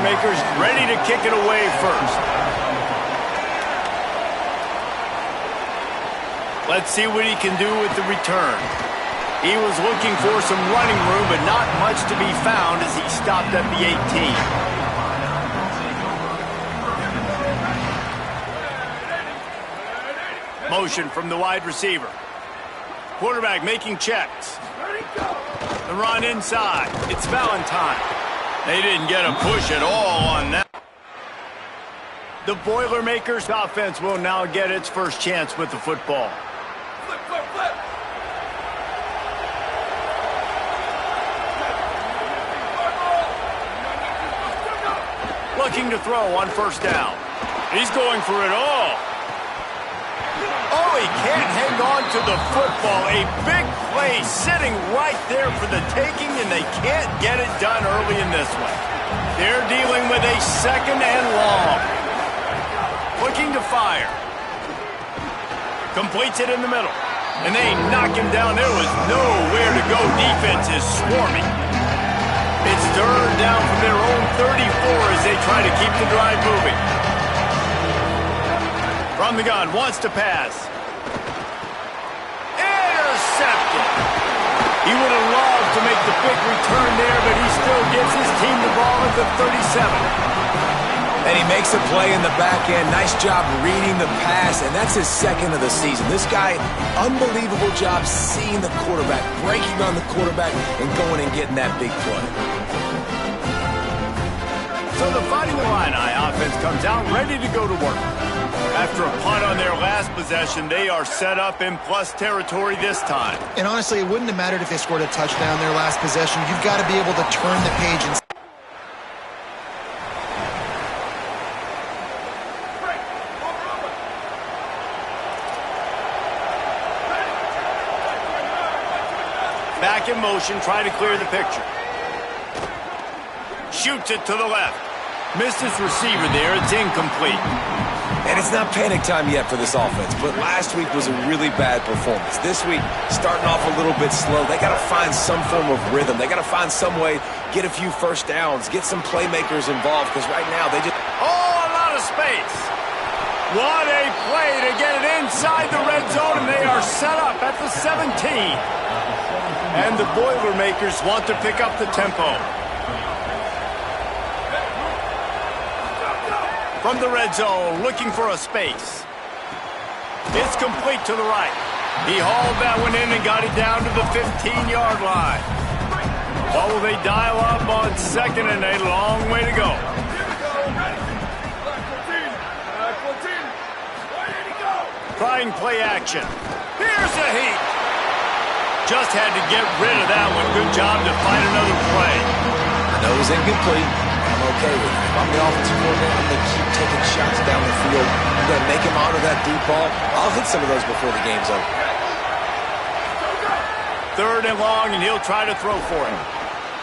Boilermakers ready to kick it away first. Let's see what he can do with the return. He was looking for some running room, but not much to be found as he stopped at the 18. Motion from the wide receiver. Quarterback making checks. The run inside. It's Valentine. They didn't get a push at all on that. The Boilermakers offense will now get its first chance with the football. Flip, flip, flip. Looking to throw on first down. He's going for it all. Oh, he can't hang on to the football. A big play sitting right there for the taking, and they can't get it done early in this one. They're dealing with a second and long. Looking to fire. Completes it in the middle. And they knock him down. There was nowhere to go. Defense is swarming. It's third down from their own 34 as they try to keep the drive moving. From the gun, wants to pass. Intercepted. He would have loved to make the big return there, but he still gives his team the ball at the 37. And he makes a play in the back end. Nice job reading the pass, and that's his second of the season. This guy, unbelievable job seeing the quarterback, breaking on the quarterback, and going and getting that big play. So the Fighting Illini offense comes out ready to go to work. After a punt on their last possession, they are set up in plus territory this time. And honestly, it wouldn't have mattered if they scored a touchdown their last possession. You've got to be able to turn the page and... Back in motion, try to clear the picture. Shoots it to the left. Missed his receiver there. It's incomplete. And it's not panic time yet for this offense, but last week was a really bad performance. This week, starting off a little bit slow. They got to find some form of rhythm. They got to find some way, get a few first downs, get some playmakers involved, because right now they just... Oh, a lot of space. What a play to get it inside the red zone, and they are set up at the 17. And the Boilermakers want to pick up the tempo. From the red zone, looking for a space. It's complete to the right. He hauled that one in and got it down to the 15-yard line. What will they dial up on second, and a long way to go. Trying play action. Here's a heat. Just had to get rid of that one. Good job to find another play. I know it was incomplete. I'm okay with it. If I'm the offensive coordinator, I'm going to keep taking shots down the field. I'm going to make him honor that deep ball. I'll hit some of those before the game's over. Third and long, and he'll try to throw for him.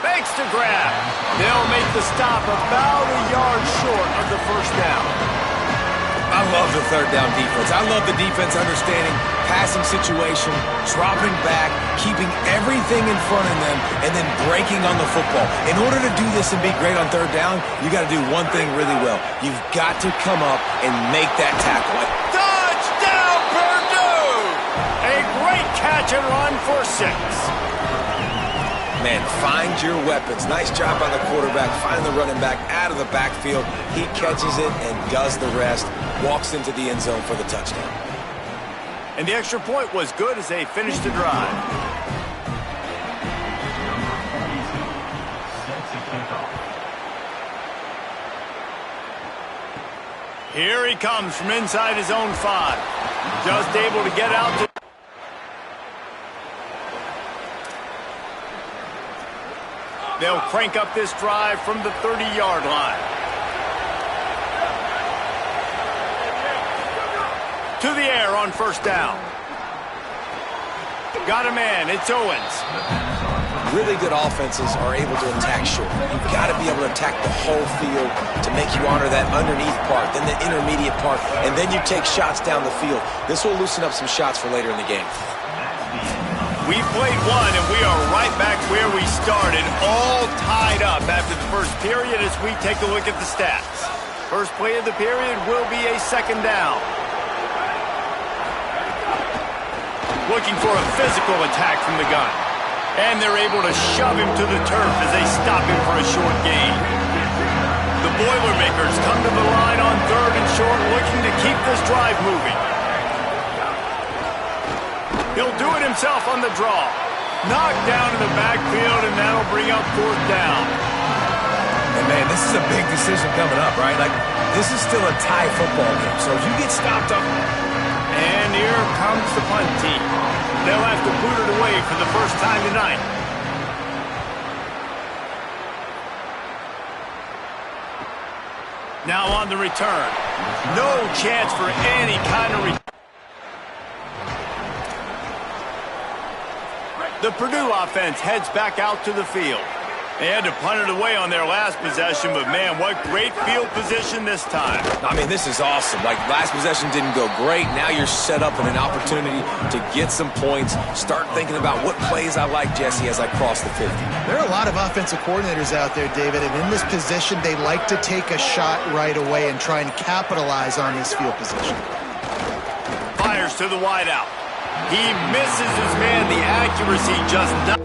Fakes to grab. They'll make the stop about a yard short of the first down. I love the third down defense. I love the defense understanding passing situation, dropping back, keeping everything in front of them, and then breaking on the football. In order to do this and be great on third down, you got to do one thing really well. You've got to come up and make that tackle. Touchdown, Purdue! A great catch and run for 6. Man, find your weapons. Nice job by the quarterback. Find the running back out of the backfield. He catches it and does the rest. Walks into the end zone for the touchdown. And the extra point was good as they finished the drive. Here he comes from inside his own 5. Just able to get out to... They'll crank up this drive from the 30-yard line. To the air on first down. Got a man. It's Owens. Really good offenses are able to attack short. You've got to be able to attack the whole field to make you honor that underneath part, then the intermediate part, and then you take shots down the field. This will loosen up some shots for later in the game. We played one, and we are right back where we started, all tied up after the first period as we take a look at the stats. First play of the period will be a second down. Looking for a physical attack from the gun. And they're able to shove him to the turf as they stop him for a short gain. The Boilermakers come to the line on third and short, looking to keep this drive moving. He'll do it himself on the draw. Knocked down in the backfield, and that'll bring up fourth down. And man, this is a big decision coming up, right? Like, this is still a tie football game, so if you get stopped up... And here comes the punt team. They'll have to boot it away for the first time tonight. Now on the return. No chance for any kind of return. The Purdue offense heads back out to the field. They had to punt it away on their last possession, but man, what great field position this time. I mean, this is awesome. Like, last possession didn't go great. Now you're set up with an opportunity to get some points. Start thinking about what plays I like, Jesse, as I cross the 50. There are a lot of offensive coordinators out there, David, and in this position, they like to take a shot right away and try and capitalize on this field position. Fires to the wideout. He misses his man. The accuracy just not.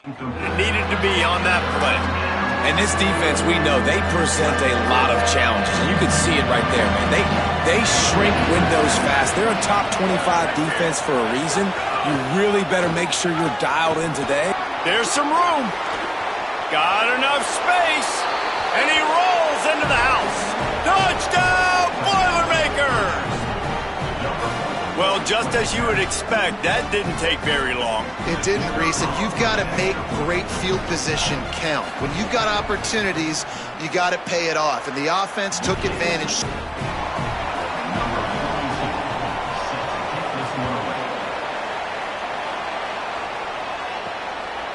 It needed to be on that play. And this defense, we know, they present a lot of challenges. And you can see it right there, man. They shrink windows fast. They're a top 25 defense for a reason. You really better make sure you're dialed in today. There's some room. Got enough space. And he rolls into the house. Touchdown, Boilermakers! Well, just as you would expect, that didn't take very long. It didn't, Reese, and you've got to make great field position count. When you've got opportunities, you got to pay it off, and the offense took advantage.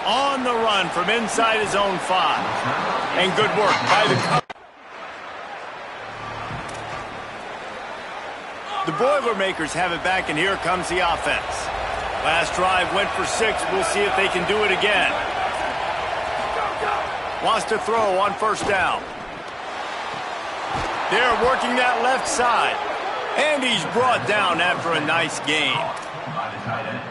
On the run from inside his own 5. And good work by the cover. The Boilermakers have it back, and here comes the offense. Last drive went for 6. We'll see if they can do it again. Wants to throw on first down. They're working that left side. And he's brought down after a nice gain.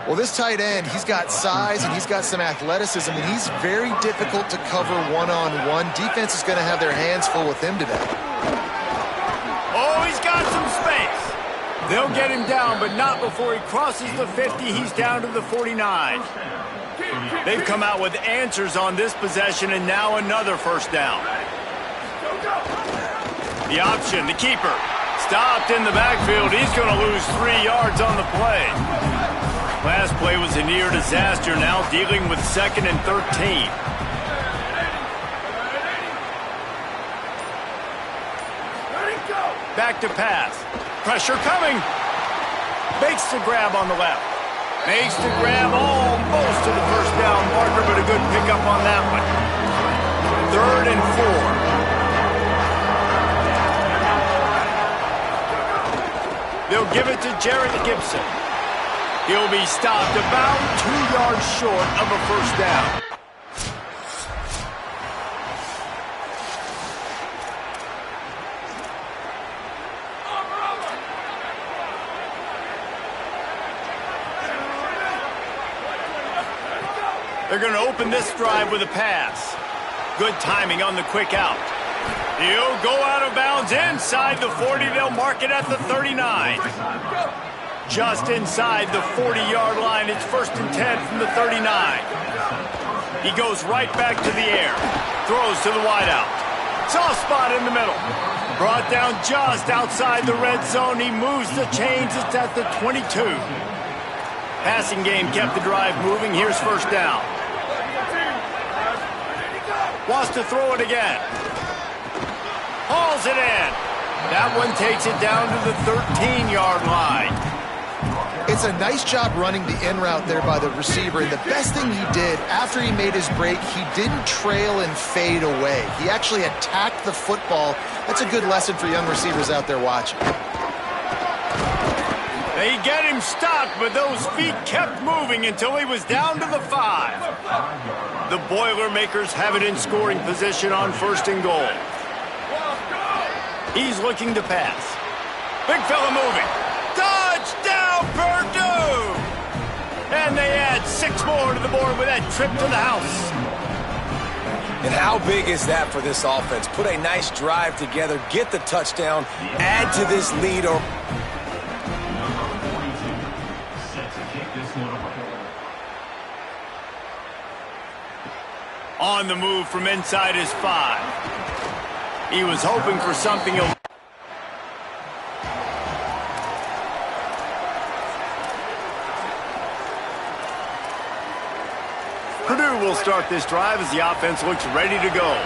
Well, this tight end, he's got size and he's got some athleticism, and he's very difficult to cover one-on-one. Defense is going to have their hands full with him today. Oh, he's got some space. They'll get him down, but not before he crosses the 50. He's down to the 49. They've come out with answers on this possession, and now another first down. The option, the keeper, stopped in the backfield. He's going to lose 3 yards on the play. Last play was a near disaster, now dealing with 2nd and 13. Back to pass. Pressure coming. Makes the grab on the left. Makes the grab almost to the first down marker, but a good pickup on that one. 3rd and 4. They'll give it to Jarrett Gibson. He'll be stopped about 2 yards short of a first down. They're going to open this drive with a pass. Good timing on the quick out. He'll go out of bounds inside the 40. They'll mark it at the 39. Just inside the 40-yard line. It's 1st and 10 from the 39. He goes right back to the air. Throws to the wideout. Soft spot in the middle. Brought down just outside the red zone. He moves the chains. It's at the 22. Passing game kept the drive moving. Here's first down. Wants to throw it again. Hauls it in. That one takes it down to the 13-yard line. It's a nice job running the in route there by the receiver. And the best thing he did after he made his break, he didn't trail and fade away. He actually attacked the football. That's a good lesson for young receivers out there watching. They get him stopped, but those feet kept moving until he was down to the 5. The Boilermakers have it in scoring position on first and goal. He's looking to pass. Big fella moving. Touchdown, Purdue! And they add 6 more to the board with that trip to the house. And how big is that for this offense? Put a nice drive together, get the touchdown, add to this lead. On the move from inside his 5. He was hoping for something. Purdue will start this drive as the offense looks ready to go.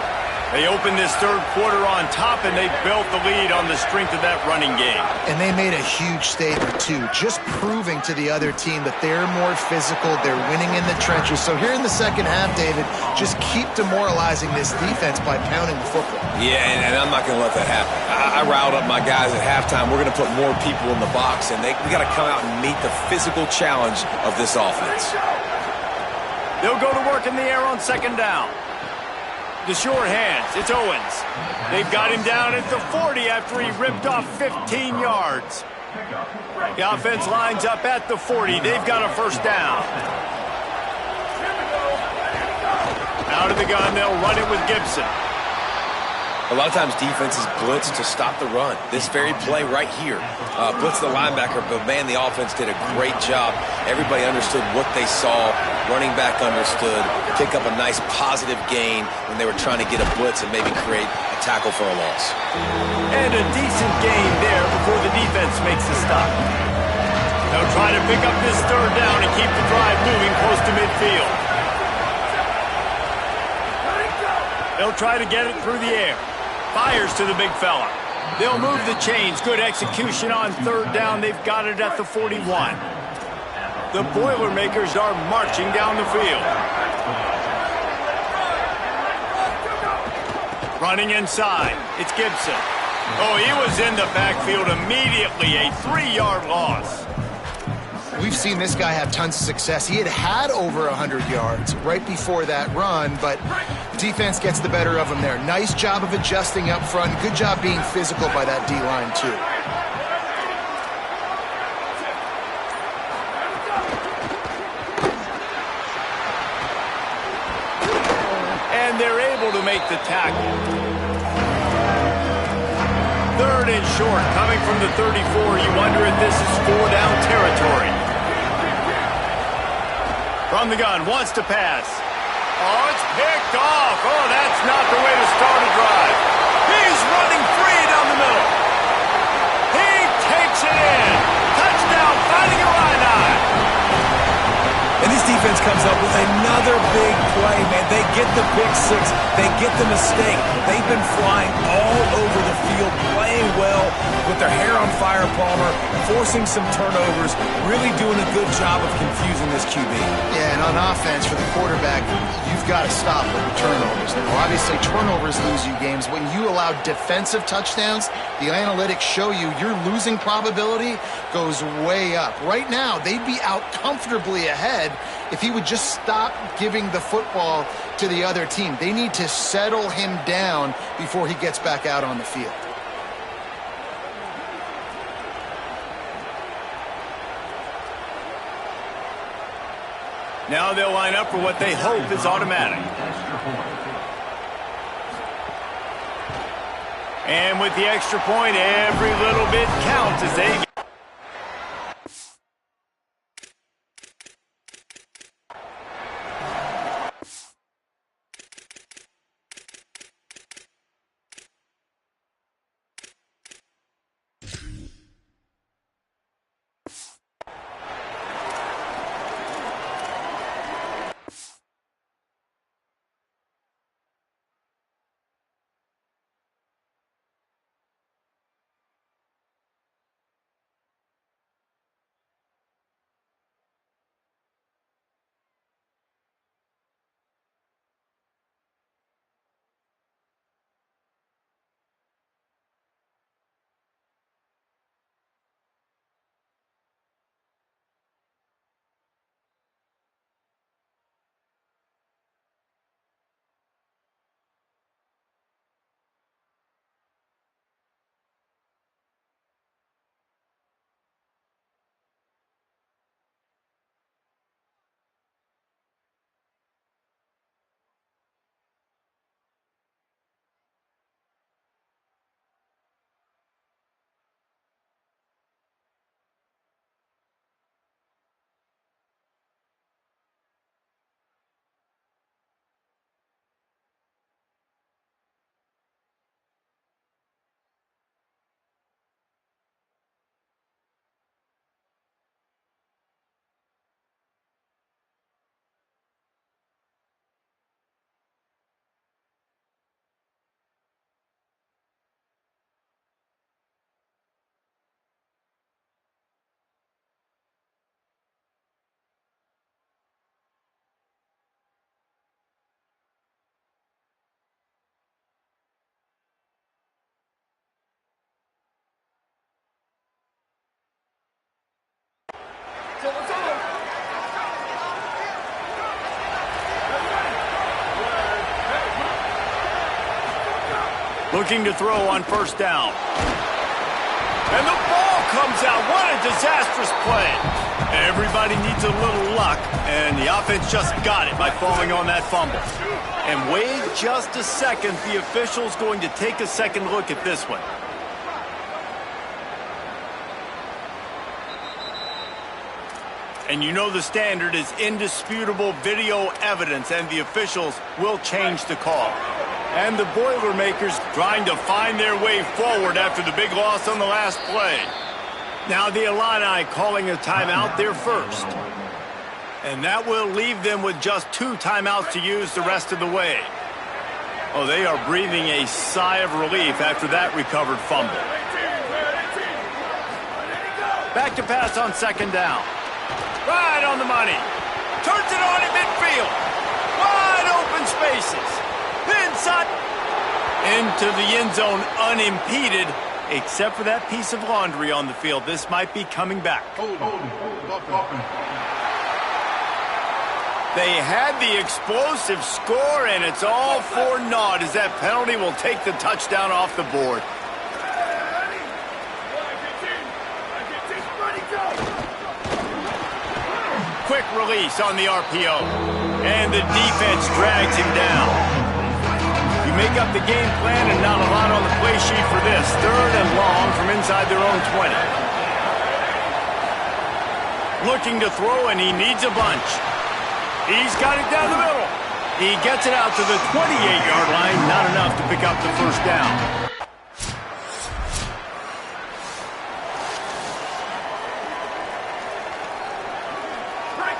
They opened this third quarter on top, and they built the lead on the strength of that running game. And they made a huge statement, too, just proving to the other team that they're more physical, they're winning in the trenches. So here in the second half, David, just keep demoralizing this defense by pounding the football. Yeah, and I'm not going to let that happen. I riled up my guys at halftime. We're going to put more people in the box, and we got to come out and meet the physical challenge of this offense. They'll go to work in the air on second down. The short hands, it's Owens. They've got him down at the 40 after he ripped off 15 yards. The offense lines up at the 40. They've got a first down. Out of the gun, they'll run it with Gibson. A lot of times defenses blitz to stop the run. This very play right here, blitz the linebacker, but man, the offense did a great job. Everybody understood what they saw. Running back understood. Pick up a nice positive gain when they were trying to get a blitz and maybe create a tackle for a loss. And a decent gain there before the defense makes the stop. They'll try to pick up this third down and keep the drive moving close to midfield. They'll try to get it through the air. Fires to the big fella. They'll move the chains. Good execution on third down. They've got it at the 41. The Boilermakers are marching down the field. Running inside. It's Gibson. Oh, he was in the backfield immediately. A 3-yard loss. We've seen this guy have tons of success. He had over 100 yards right before that run, but defense gets the better of him there. Nice job of adjusting up front. Good job being physical by that D-line, too. And they're able to make the tackle. Third and short, coming from the 34. You wonder if this is 4-down territory. From the gun, wants to pass. Oh, it's picked off. Oh, that's not the way to start a drive. He's running free down the middle. He takes it in. Touchdown, Fighting Illini. And this defense comes up with another big play, man. They get the pick six. They get the mistake. They've been flying all over the field, playing well with their hair on fire, Palmer, forcing some turnovers, really doing a good job of confusing this QB. Yeah, and on offense for the quarterback, you've got to stop with the turnovers. Now, obviously, turnovers lose you games. When you allow defensive touchdowns, the analytics show you your losing probability goes way up. Right now, they'd be out comfortably ahead if he would just stop giving the football to the other team. They need to settle him down before he gets back out on the field. Now they'll line up for what they hope is automatic. And with the extra point, every little bit counts as they get. Looking to throw on first down. And the ball comes out. What a disastrous play. Everybody needs a little luck, and the offense just got it by falling on that fumble. And wait just a second. The official's going to take a second look at this one. And you know the standard is indisputable video evidence, and the officials will change the call. And the Boilermakers trying to find their way forward after the big loss on the last play. Now the Illini calling a timeout there first. And that will leave them with just 2 timeouts to use the rest of the way. Oh, they are breathing a sigh of relief after that recovered fumble. Back to pass on second down. Right on the money. Turns it on in midfield. Wide open spaces. Inside. Into the end zone unimpeded, except for that piece of laundry on the field. This might be coming back. They had the explosive score, and it's all for naught as that penalty will take the touchdown off the board. Quick release on the RPO, and the defense drags him down. You make up the game plan and not a lot on the play sheet for this. 3rd and long from inside their own 20. Looking to throw, and he needs a bunch. He's got it down the middle. He gets it out to the 28-yard line. Not enough to pick up the first down.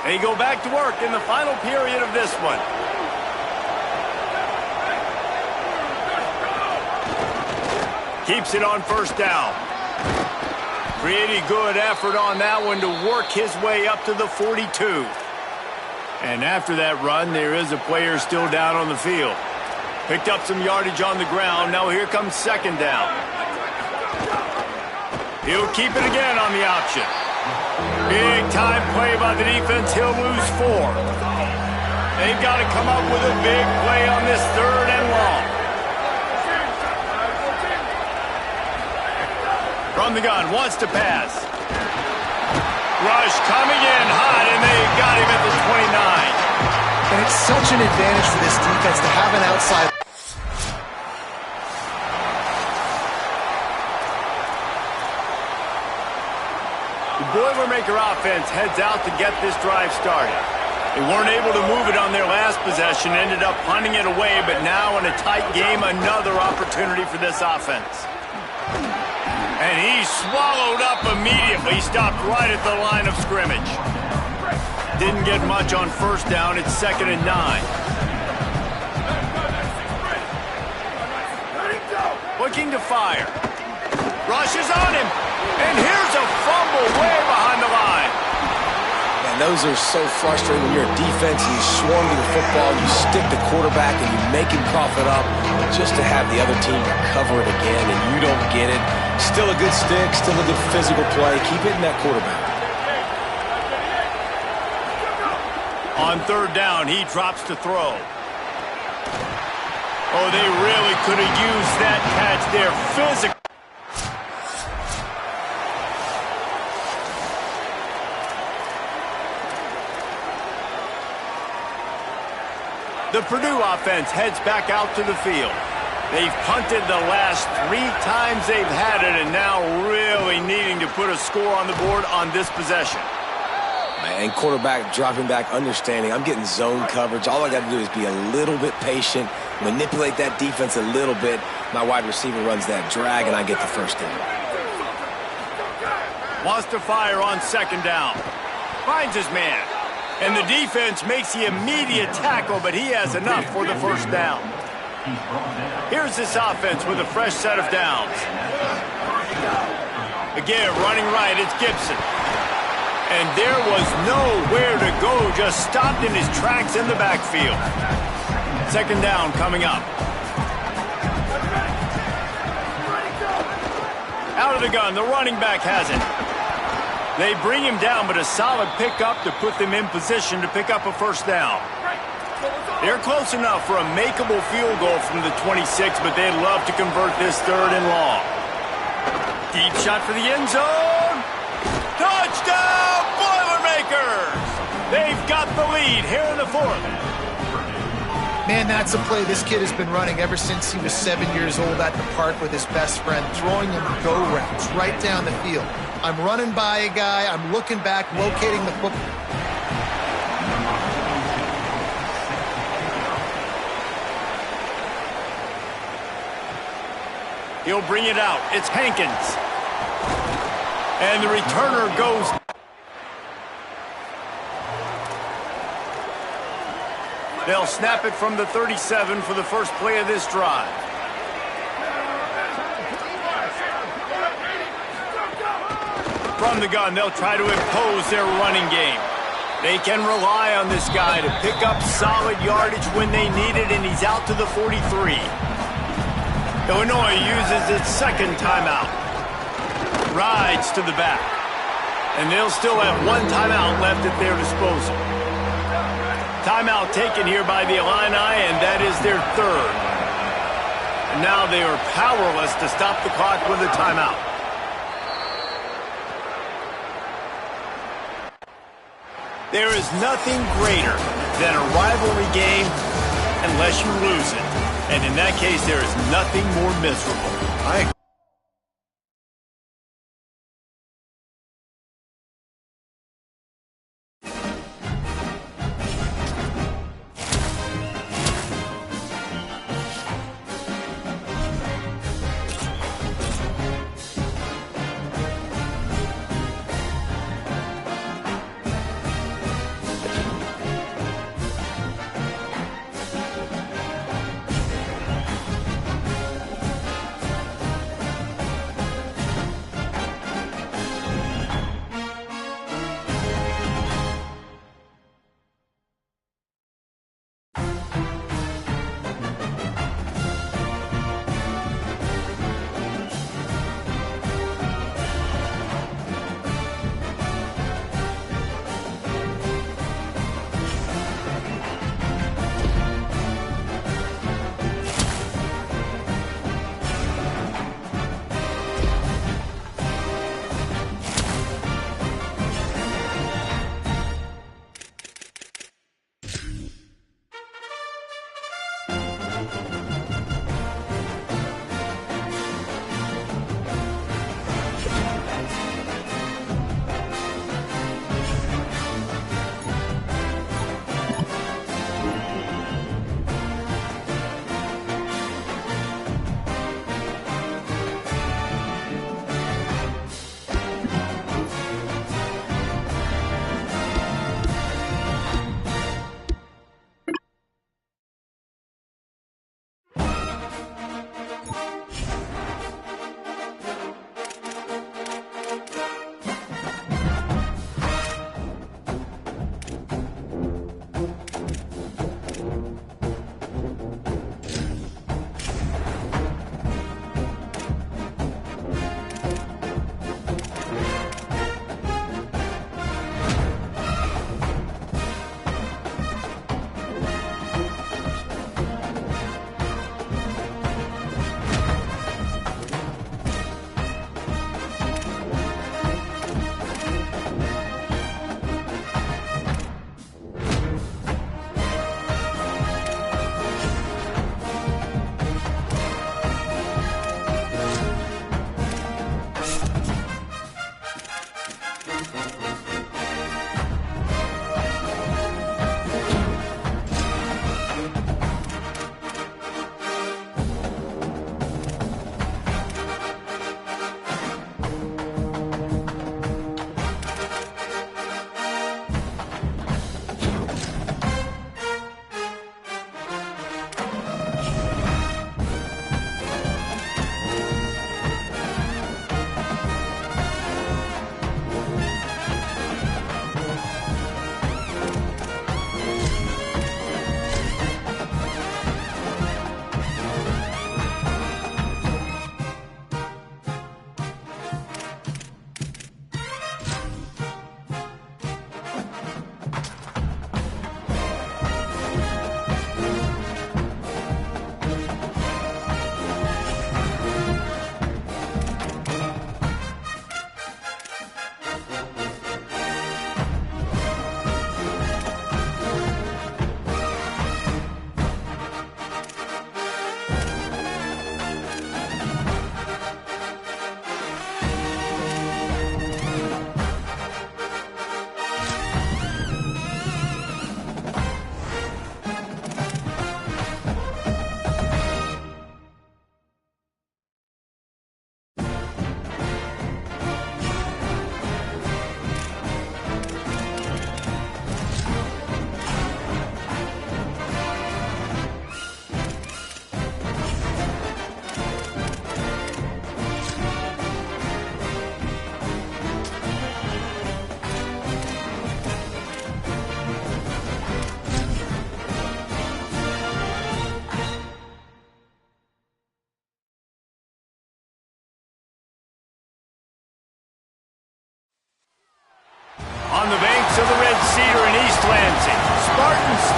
They go back to work in the final period of this one. Keeps it on first down. Pretty good effort on that one to work his way up to the 42. And after that run, there is a player still down on the field. Picked up some yardage on the ground. Now here comes second down. He'll keep it again on the option. Big time play by the defense. He'll lose 4. They've got to come up with a big play on this 3rd and long. From the gun, wants to pass. Rush coming in hot, and they got him at the 29. And it's such an advantage for this defense to have an outside. The Boilermaker offense heads out to get this drive started. They weren't able to move it on their last possession, ended up punting it away, but now in a tight game, another opportunity for this offense. And he swallowed up immediately, stopped right at the line of scrimmage. Didn't get much on first down. It's 2nd and 9. Looking to fire. Rushes on him. And here's a fumble way behind the line. And those are so frustrating when you're a defense and you swarm to the football, you stick the quarterback and you make him cough it up just to have the other team recover it again and you don't get it. Still a good stick, still a good physical play. Keep hitting that quarterback. On 3rd down, he drops to throw. Oh, they really could have used that catch there. Physical. The Purdue offense heads back out to the field. They've punted the last 3 times they've had it, and now really needing to put a score on the board on this possession. And quarterback dropping back, understanding I'm getting zone coverage. All I got to do is be a little bit patient, manipulate that defense a little bit. My wide receiver runs that drag, and I get the first down. Wants to fire on second down. Finds his man. And the defense makes the immediate tackle, but he has enough for the first down. Here's this offense with a fresh set of downs. Again, running right, it's Gibson. And there was nowhere to go, just stopped in his tracks in the backfield. Second down coming up. Out of the gun, the running back has it. They bring him down, but a solid pickup to put them in position to pick up a first down. They're close enough for a makeable field goal from the 26, but they'd love to convert this 3rd and long. Deep shot for the end zone. Touchdown, Boilermakers! They've got the lead here in the 4th. Man, that's a play this kid has been running ever since he was 7 years old at the park with his best friend, throwing him go routes right down the field. I'm running by a guy, I'm looking back, locating the football. He'll bring it out. It's Hankins. And the returner goes. They'll snap it from the 37 for the first play of this drive. From the gun, they'll try to impose their running game. They can rely on this guy to pick up solid yardage when they need it, and he's out to the 43. Illinois uses its 2nd timeout. Rides to the back. And they'll still have 1 timeout left at their disposal. Timeout taken here by the Illini, and that is their 3rd. And now they are powerless to stop the clock with a timeout. There is nothing greater than a rivalry game unless you lose it. And in that case, there is nothing more miserable.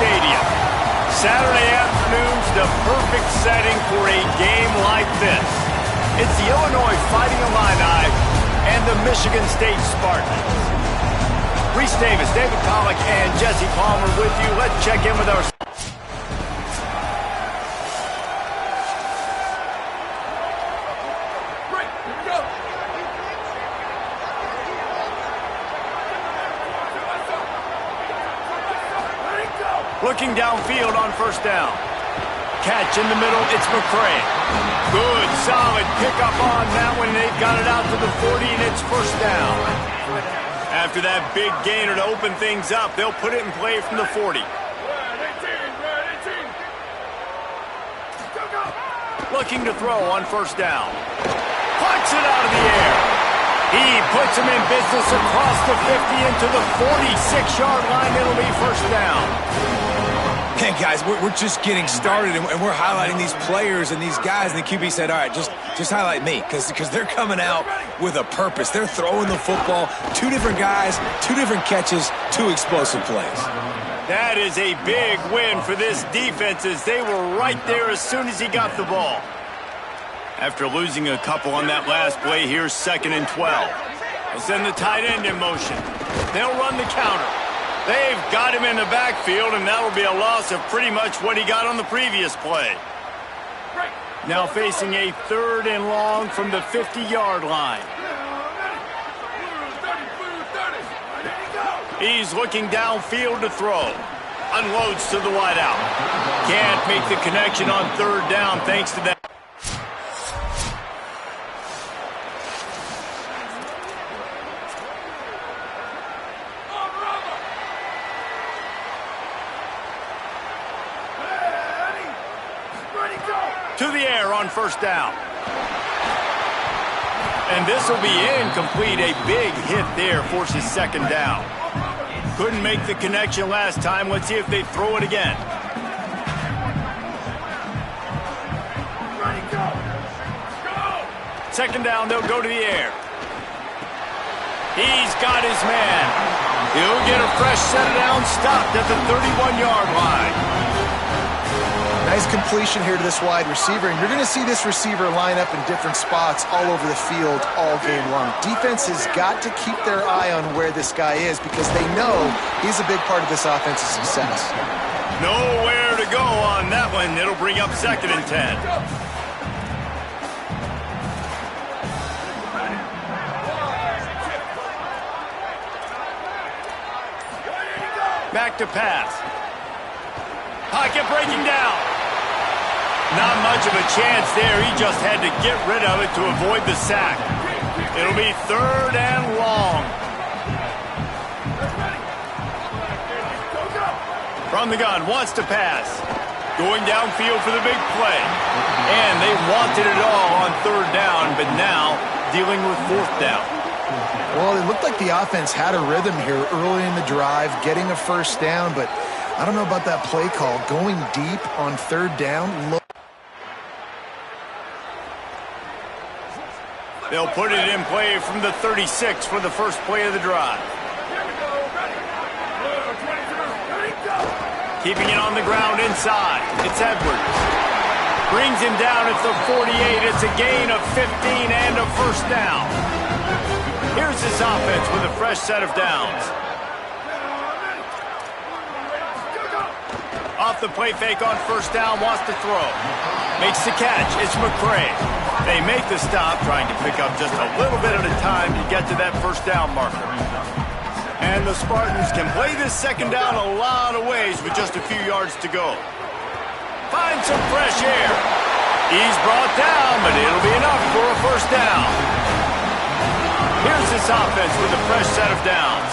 Stadium. Saturday afternoon's the perfect setting for a game like this. It's the Illinois Fighting Illini and the Michigan State Spartans. Reese Davis, David Pollack, and Jesse Palmer with you. Let's check in with our... Looking downfield on first down. Catch in the middle, it's McCray. Good, solid pickup on that one. They've got it out to the 40, and it's first down. After that big gainer to open things up, they'll put it in play from the 40. Looking to throw on first down. Punts it out of the air. He puts him in business across the 50 into the 46-yard line. It'll be first down. Man, guys, we're just getting started, and we're highlighting these players and these guys, and the QB said, all right, just highlight me, because they're coming out with a purpose. They're throwing the football. 2 different guys, 2 different catches, 2 explosive plays. That is a big win for this defense, as they were right there as soon as he got the ball. After losing a couple on that last play, here's 2nd and 12. They'll send the tight end in motion. They'll run the counter. They've got him in the backfield, and that will be a loss of pretty much what he got on the previous play. Now facing a 3rd and long from the 50-yard line. He's looking downfield to throw. Unloads to the wideout. Can't make the connection on 3rd down thanks to that. To the air on first down. And this will be incomplete. A big hit there forces 2nd down. Couldn't make the connection last time. Let's see if they throw it again. Second down, they'll go to the air. He's got his man. He'll get a fresh set of downs stopped at the 31-yard line. Nice completion here to this wide receiver, and you're going to see this receiver line up in different spots all over the field all game long. Defense has got to keep their eye on where this guy is because they know he's a big part of this offense's success. Nowhere to go on that one. It'll bring up 2nd and 10. Back to pass. Pocket breaking down. Not much of a chance there. He just had to get rid of it to avoid the sack. It'll be 3rd and long. From the gun, wants to pass. Going downfield for the big play. And they wanted it all on 3rd down, but now dealing with 4th down. Well, it looked like the offense had a rhythm here early in the drive, getting a first down, but I don't know about that play call. Going deep on 3rd down. They'll put it in play from the 36 for the first play of the drive. Keeping it on the ground inside. It's Edwards. Brings him down at the 48. It's a gain of 15 and a first down. Here's this offense with a fresh set of downs. Off the play fake on first down, wants to throw. Makes the catch, it's McCray. They make the stop, trying to pick up just a little bit at a time to get to that first down marker. And the Spartans can play this 2nd down a lot of ways with just a few yards to go. Find some fresh air. He's brought down, but it'll be enough for a first down. Here's this offense with a fresh set of downs.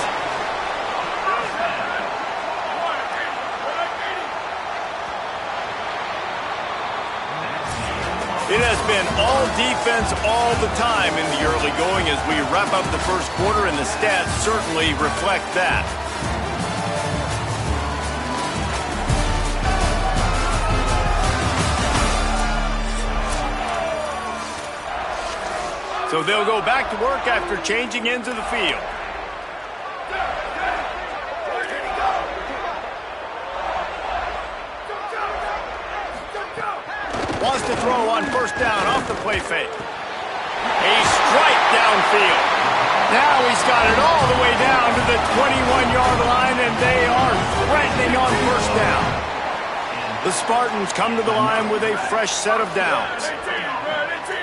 It has been all defense all the time in the early going as we wrap up the first quarter, and the stats certainly reflect that. So they'll go back to work after changing into the field. Wants to throw on first down off the play fake. A strike downfield. Now he's got it all the way down to the 21-yard line, and they are threatening on first down. The Spartans come to the line with a fresh set of downs.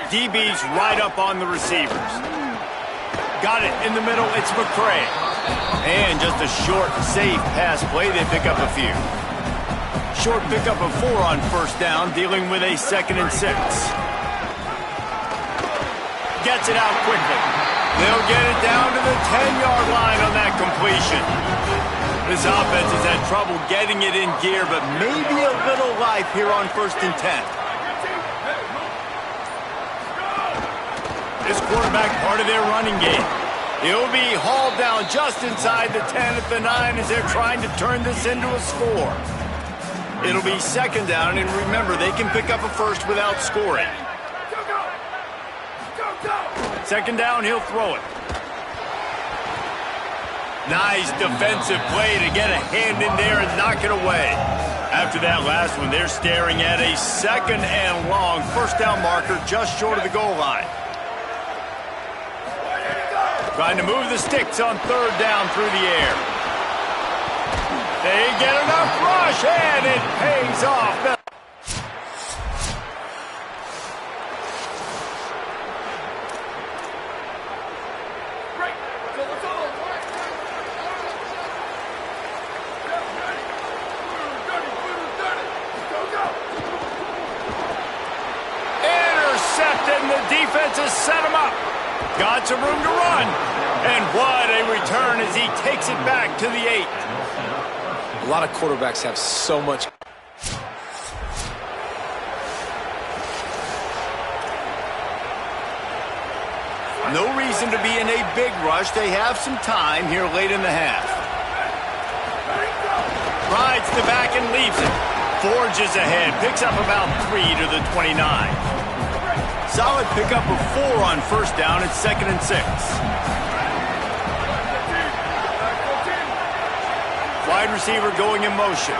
DB's right up on the receivers. Got it in the middle, it's McCray. And just a short, safe pass play, they pick up a few. Short pickup of 4 on first down, dealing with a 2nd and 6. Gets it out quickly. They'll get it down to the 10-yard line on that completion. This offense has had trouble getting it in gear, but maybe a little life here on 1st and 10. This quarterback part of their running game. He'll be hauled down just inside the 10 at the 9 as they're trying to turn this into a score. It'll be 2nd down, and remember, they can pick up a first without scoring. 2nd down, he'll throw it. Nice defensive play to get a hand in there and knock it away. After that last one, they're staring at a 2nd and long first down marker just short of the goal line. Trying to move the sticks on 3rd down through the air. They get enough rush, and it pays off. Intercepted, and the defense has set him up. Got some room to run. And what a return as he takes it back to the 8. A lot of quarterbacks have so much. No reason to be in a big rush. They have some time here late in the half. Rides the back and leaves it. Forges ahead. Picks up about 3 to the 29. Solid pickup of 4 on first down at 2nd and 6. Wide receiver going in motion.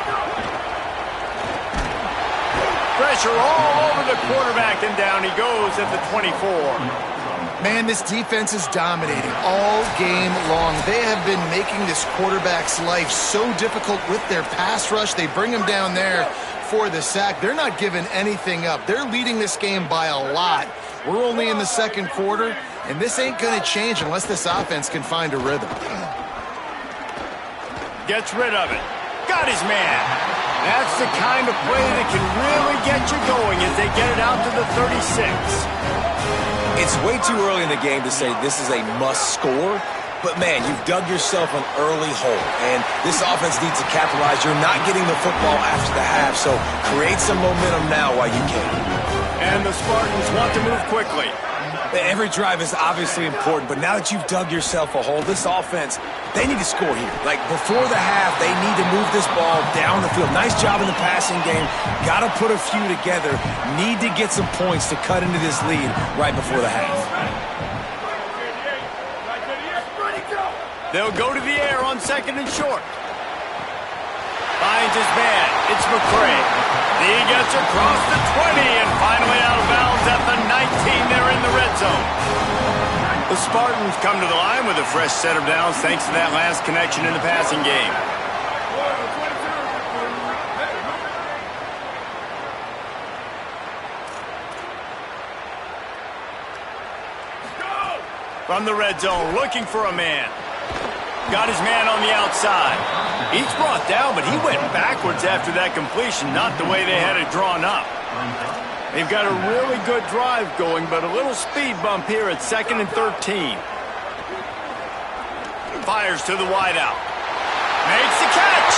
Pressure all over the quarterback, and down he goes at the 24. Man, this defense is dominating all game long. They have been making this quarterback's life so difficult with their pass rush. They bring him down there for the sack. They're not giving anything up. They're leading this game by a lot. We're only in the 2nd quarter, and this ain't going to change unless this offense can find a rhythm. Gets rid of it. Got his man. That's the kind of play that can really get you going as they get it out to the 36. It's way too early in the game to say this is a must score, but man, you've dug yourself an early hole, and this offense needs to capitalize. You're not getting the football after the half, so create some momentum now while you can. And the Spartans want to move quickly. Every drive is obviously important, but now that you've dug yourself a hole, this offense, they need to score here. Like, before the half, they need to move this ball down the field. Nice job in the passing game. Got to put a few together. Need to get some points to cut into this lead right before the half. They'll go to the air on 2nd and short. Finds his man. It's McCray. He gets across the 20 and finally out of bounds at the 19. They're in the red zone. The Spartans come to the line with a fresh set of downs thanks to that last connection in the passing game. From the red zone, looking for a man. Got his man on the outside. He's brought down, but he went backwards after that completion, not the way they had it drawn up. They've got a really good drive going, but a little speed bump here at 2nd and 13. Fires to the wideout. Makes the catch,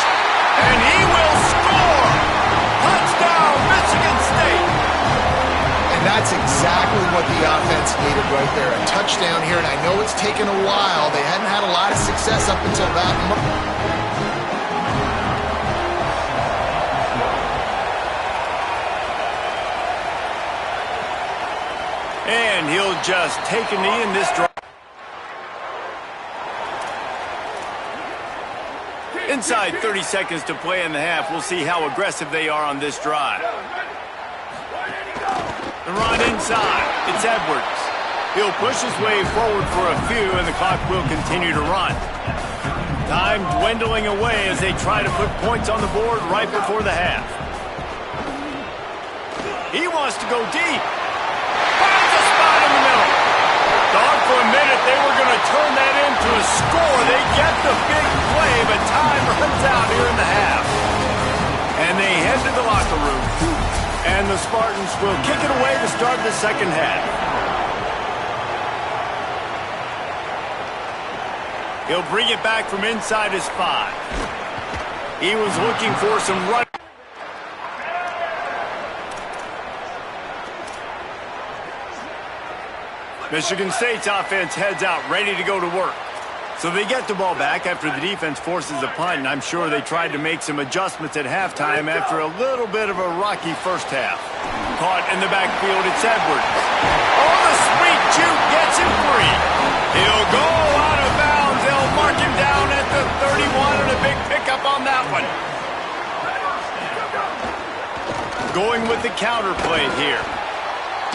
and he will score! Touchdown, Michigan State! And that's exactly what the offense needed right there. A touchdown here, and I know it's taken a while. They hadn't had a lot of success up until that moment. And he'll just take a knee in this drive. Inside 30 seconds to play in the half. We'll see how aggressive they are on this drive. The run inside. It's Edwards. He'll push his way forward for a few, and the clock will continue to run. Time dwindling away as they try to put points on the board right before the half. He wants to go deep. Finds a spot in the middle. Thought for a minute they were going to turn that into a score. They get the big play, but time runs out here in the half. And they head to the locker room. And the Spartans will kick it away to start the second half. He'll bring it back from inside his 5. He was looking for some run. Michigan State's offense heads out, ready to go to work. So they get the ball back after the defense forces a punt, and I'm sure they tried to make some adjustments at halftime after a little bit of a rocky first half. Caught in the backfield, it's Edwards. Oh, the sweet juke gets him free. He'll go out of bounds. They'll mark him down at the 31, and a big pickup on that one. Going with the counter play here.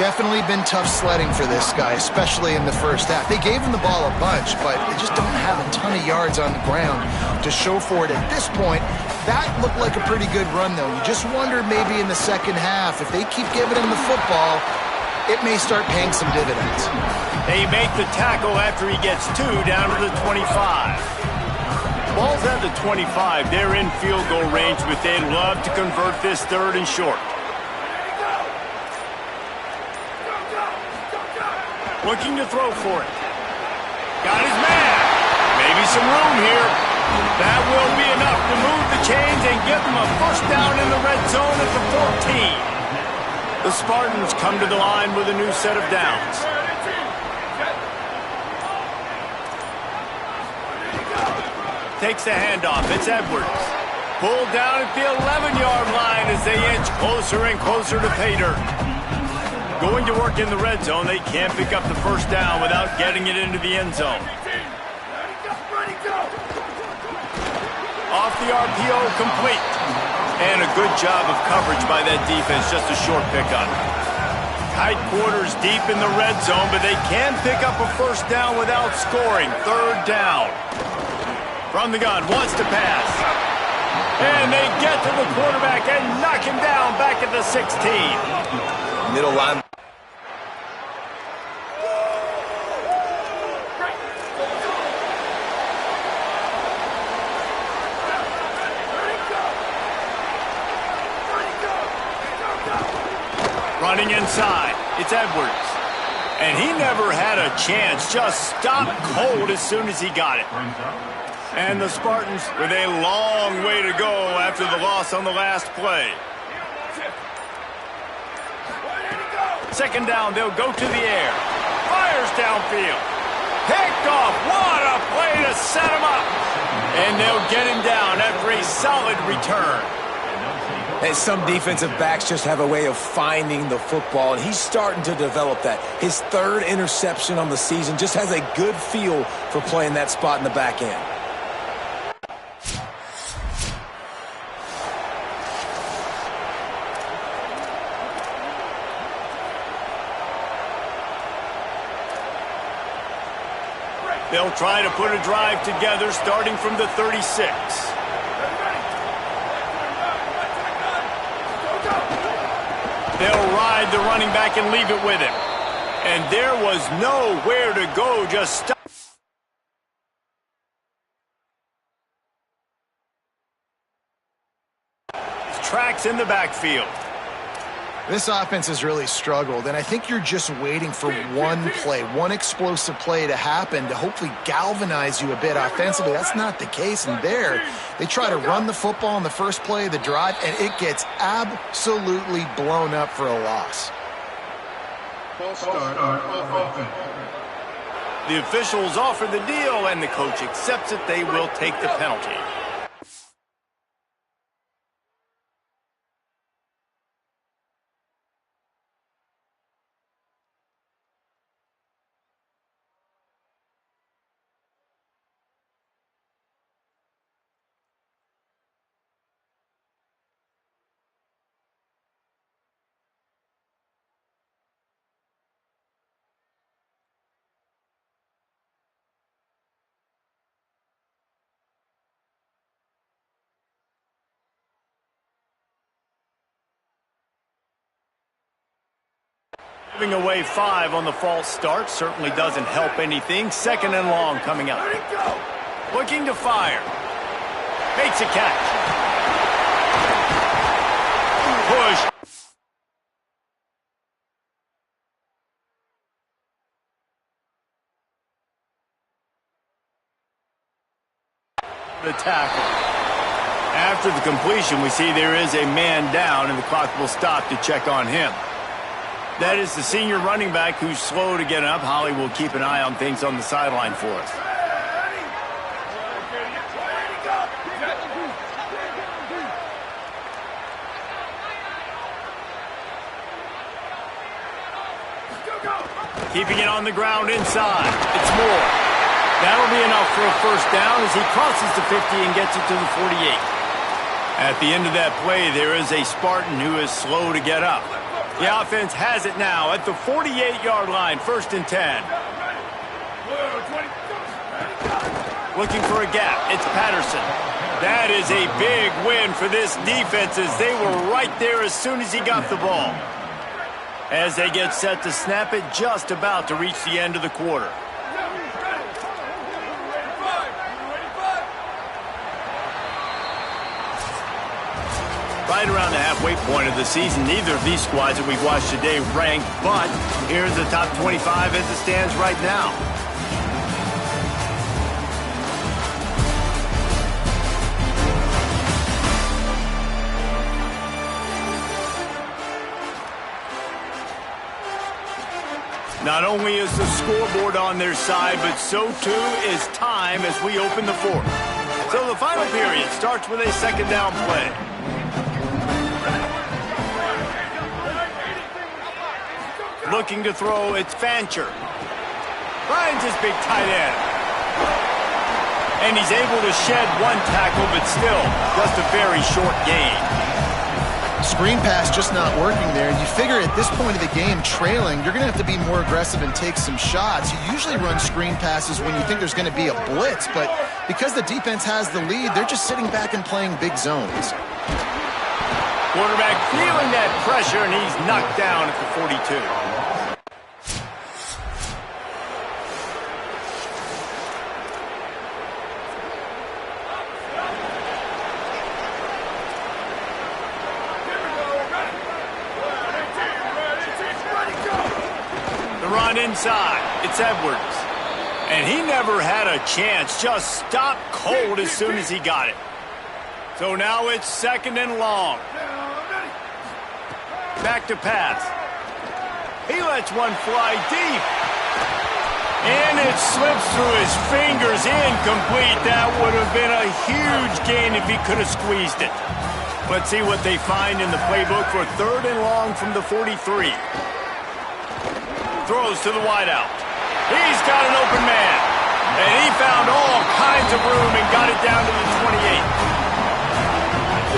Definitely been tough sledding for this guy, especially in the first half. They gave him the ball a bunch, but they just don't have a ton of yards on the ground to show for it at this point. That looked like a pretty good run, though. You just wonder maybe in the second half, if they keep giving him the football, it may start paying some dividends. They make the tackle after he gets 2 down to the 25. Ball's at the 25. They're in field goal range, but they'd love to convert this third and short. Looking to throw for it. Got his man. Maybe some room here. That will be enough to move the chains and give them a first down in the red zone at the 14. The Spartans come to the line with a new set of downs. Takes the handoff. It's Edwards. Pulled down at the 11-yard line as they inch closer and closer to pay dirt. Going to work in the red zone, they can't pick up the first down without getting it into the end zone. Off the RPO, complete. And a good job of coverage by that defense, just a short pickup. Tight quarters deep in the red zone, but they can pick up a first down without scoring. Third down. From the gun, wants to pass. And they get to the quarterback and knock him down back at the 16. Middle line. Running inside, it's Edwards. And he never had a chance, just stopped cold as soon as he got it. And the Spartans with a long way to go after the loss on the last play. Second down, they'll go to the air. Fires downfield. Picked off. What a play to set him up. And they'll get him down after a solid return. And some defensive backs just have a way of finding the football, and he's starting to develop that. His third interception on the season, just has a good feel for playing that spot in the back end. They'll try to put a drive together starting from the 36. They'll ride the running back and leave it with him. And there was nowhere to go, just stop. Tracks in the backfield. This offense has really struggled, and I think you're just waiting for one play, one explosive play to happen to hopefully galvanize you a bit offensively. That's not the case, and there, they try to run the football on the first play of the drive, and it gets absolutely blown up for a loss. The officials offer the deal, and the coach accepts it. They will take the penalty. Giving away 5 on the false start certainly doesn't help anything. 2nd and long coming up. Looking to fire. Makes a catch. Push. The tackle. After the completion, we see there is a man down, and the clock will stop to check on him. That is the senior running back who's slow to get up. Holly will keep an eye on things on the sideline for us. Keeping it on the ground inside. It's Moore. That'll be enough for a first down as he crosses the 50 and gets it to the 48. At the end of that play, there is a Spartan who is slow to get up. The offense has it now at the 48-yard line, 1st and 10. Looking for a gap. It's Patterson. That is a big win for this defense as they were right there as soon as he got the ball. As they get set to snap it, just about to reach the end of the quarter. Right around the halfway point of the season, neither of these squads that we've watched today rank, but here's the top 25 as it stands right now. Not only is the scoreboard on their side, but so too is time as we open the 4th. So the final period starts with a 2nd down play. Looking to throw, it's Fancher. Finds his big tight end. And he's able to shed 1 tackle, but still just a very short gain. Screen pass just not working there. You figure at this point of the game, trailing, you're going to have to be more aggressive and take some shots. You usually run screen passes when you think there's going to be a blitz, but because the defense has the lead, they're just sitting back and playing big zones. Quarterback feeling that pressure, and he's knocked down at the 42. Run inside. It's Edwards. And he never had a chance. Just stopped cold as soon as he got it. So now it's 2nd and long. Back to pass. He lets one fly deep. And it slips through his fingers. Incomplete. That would have been a huge gain if he could have squeezed it. Let's see what they find in the playbook for 3rd and long from the 43. Throws to the wideout. He's got an open man. And he found all kinds of room and got it down to the 28.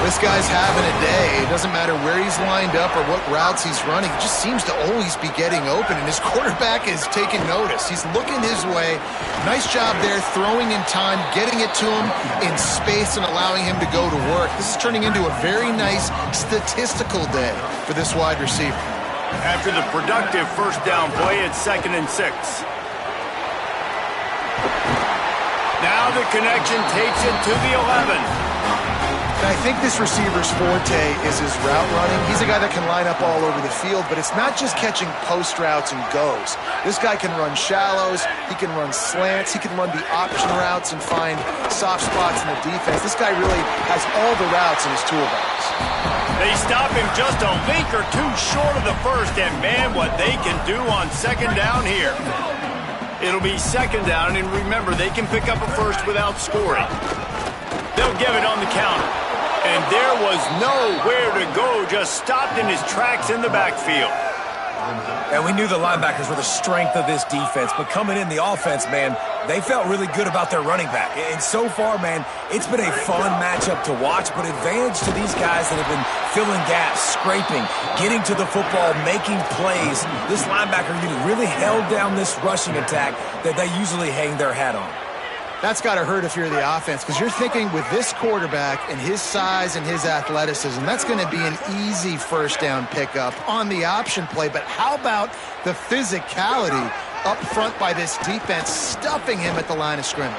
This guy's having a day. It doesn't matter where he's lined up or what routes he's running. He just seems to always be getting open, and his quarterback is taking notice. He's looking his way. Nice job there, throwing in time, getting it to him in space and allowing him to go to work. This is turning into a very nice statistical day for this wide receiver. After the productive 1st down play, it's 2nd and 6. Now the connection takes it to the 11. And I think this receiver's forte is his route running. He's a guy that can line up all over the field, but it's not just catching post routes and goes. This guy can run shallows, he can run slants, he can run the option routes and find soft spots in the defense. This guy really has all the routes in his toolbox. They stop him just a link or 2 short of the 1st, and man, what they can do on 2nd down here. It'll be 2nd down, and remember, they can pick up a 1st without scoring. They'll give it on the counter. And there was nowhere to go, just stopped in his tracks in the backfield. And we knew the linebackers were the strength of this defense, but coming in the offense, man, they felt really good about their running back. And so far, man, it's been a fun matchup to watch, but advantage to these guys that have been filling gaps, scraping, getting to the football, making plays. This linebacker unit really held down this rushing attack that they usually hang their hat on. That's got to hurt if you're the offense, because you're thinking with this quarterback and his size and his athleticism, that's going to be an easy first down pickup on the option play. But how about the physicality up front by this defense, stuffing him at the line of scrimmage?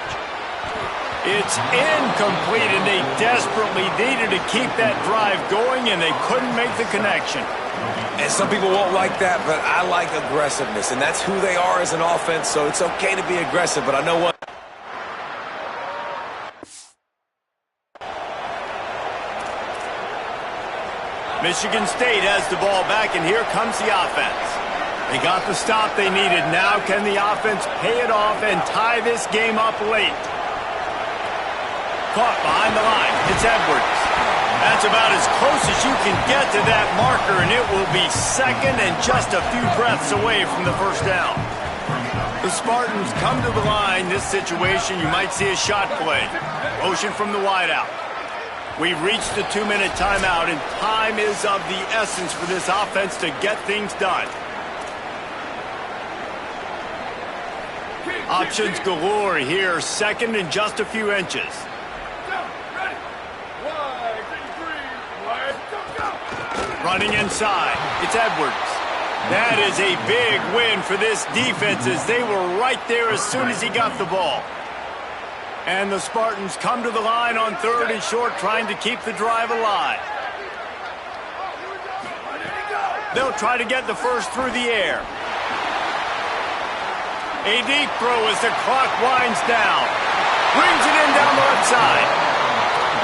It's incomplete, and they desperately needed to keep that drive going, and they couldn't make the connection. And some people won't like that, but I like aggressiveness, and that's who they are as an offense, so it's okay to be aggressive, but I know what? Michigan State has the ball back, and here comes the offense. They got the stop they needed. Now can the offense pay it off and tie this game up late? Caught behind the line. It's Edwards. That's about as close as you can get to that marker, and it will be second and just a few breaths away from the first down. The Spartans come to the line. This situation, you might see a shot play. Motion from the wideout. We've reached the 2-minute timeout, and time is of the essence for this offense to get things done. Options galore here. Second and just a few inches. Running inside. It's Edwards. That is a big win for this defense, as they were right there as soon as he got the ball. And the Spartans come to the line on 3rd and short, trying to keep the drive alive. They'll try to get the first through the air. A deep throw as the clock winds down. Brings it in down the left side.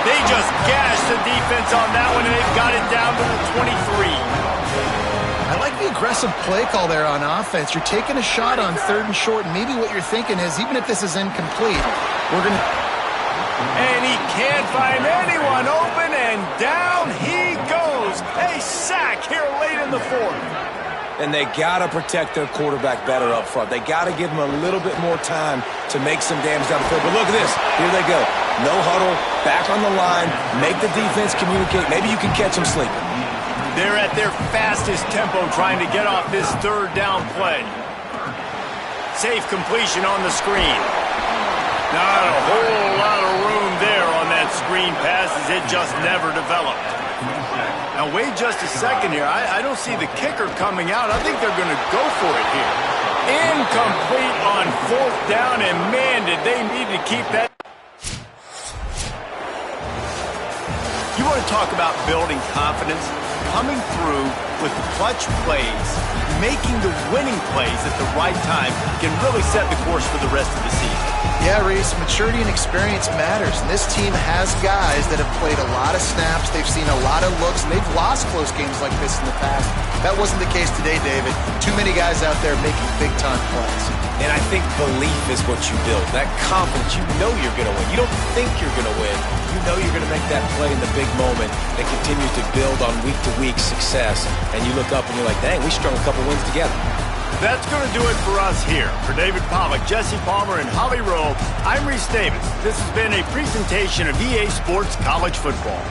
They just gashed the defense on that one, and they've got it down to the 23. I like the aggressive play call there on offense. You're taking a shot on 3rd and short, and maybe what you're thinking is, even if this is incomplete, we're going to... And he can't find anyone open, and down he goes. A sack here late in the 4th. And they got to protect their quarterback better up front. They got to give him a little bit more time to make some damage down the field. But look at this. Here they go. No huddle, back on the line, make the defense communicate. Maybe you can catch them sleeping. They're at their fastest tempo trying to get off this 3rd down play. Safe completion on the screen. Not a whole lot of room there on that screen pass, as it just never developed. Now, wait just a second here. I don't see the kicker coming out. I think they're going to go for it here. Incomplete on 4th down, and man, did they need to keep that. You want to talk about building confidence? Coming through with the clutch plays, making the winning plays at the right time can really set the course for the rest of the season. Yeah, Reese, maturity and experience matters. And this team has guys that have played a lot of snaps. They've seen a lot of looks, and they've lost close games like this in the past. That wasn't the case today, David. Too many guys out there making big-time plays. And I think belief is what you build. That confidence, you know you're going to win. You don't think you're going to win. You know you're going to make that play in the big moment that continues to build on week-to-week success. And you look up and you're like, dang, we strung a couple wins together. That's going to do it for us here. For David Pollack, Jesse Palmer, and Holly Rowe, I'm Reese Davis. This has been a presentation of EA Sports College Football.